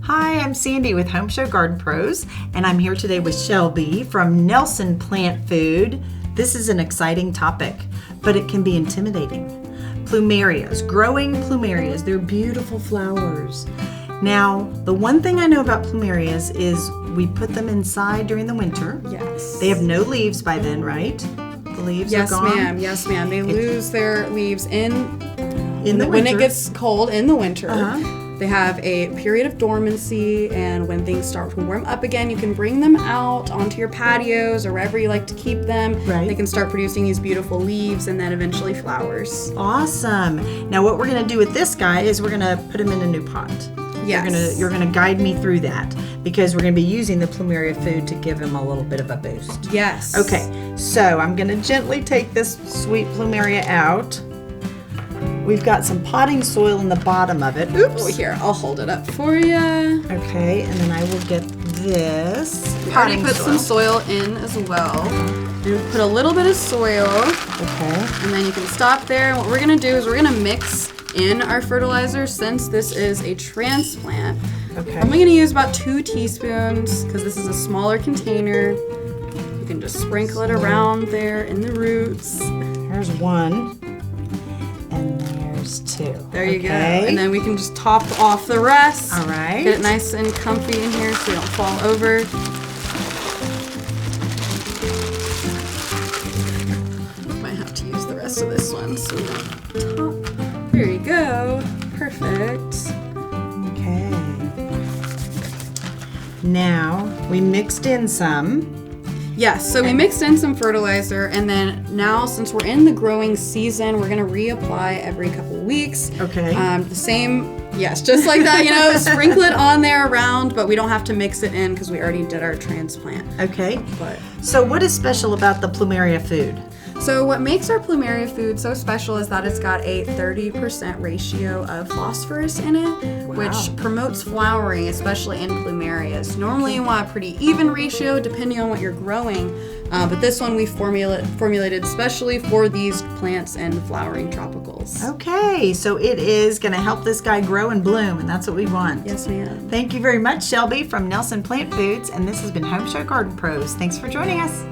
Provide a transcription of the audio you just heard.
Hi, I'm Sandy with Home Show Garden Pros, and I'm here today with Shelby from Nelson Plant Food. This is an exciting topic, but it can be intimidating. Plumerias, growing plumerias, they're beautiful flowers. Now, the one thing I know about plumerias is we put them inside during the winter. Yes. They have no leaves by then, right? The leaves are gone? Yes, ma'am. They lose their leaves in the winter. When it gets cold in the winter. They have a period of dormancy, and when things start to warm up again, you can bring them out onto your patios or wherever you like to keep them. Right. They can start producing these beautiful leaves and then eventually flowers. Awesome. Now what we're going to do with this guy is we're going to put him in a new pot. Yes. You're going to guide me through that because we're going to be using the Plumeria food to give him a little bit of a boost. Yes. Okay, so I'm going to gently take this sweet Plumeria out. We've got some potting soil in the bottom of it. Oops. Oh, here, I'll hold it up for you. Okay, and then I will get this We potting already put some soil in as well. And put a little bit of soil. Okay. And then you can stop there. And what we're going to do is we're going to mix in our fertilizer since this is a transplant. Okay. I'm going to use about 2 teaspoons because this is a smaller container. You can just sprinkle it around there in the roots. Here's 1. And there's 2. There you go. And then we can just top off the rest. All right. Get it nice and comfy in here so you don't fall over. Might have to use the rest of this one so we don't top. There you go. Perfect. Okay. Now, we mixed in some. Yes, so we mixed in some fertilizer, and then now since we're in the growing season, we're going to reapply every couple weeks. Okay. The same, yes, just like that, sprinkle it on there around, but we don't have to mix it in because we already did our transplant. Okay. But So what is special about the Plumeria food? so what makes our Plumeria food so special is that it's got a 30% ratio of phosphorus in it, which promotes flowering, especially in Plumerias. Normally you want a pretty even ratio depending on what you're growing, but this one we formulated especially for these plants and flowering tropicals. Okay, so it is going to help this guy grow and bloom, and that's what we want. Yes, ma'am. Thank you very much, Shelby from Nelson Plant Foods, and this has been Home Show Garden Pros. Thanks for joining us.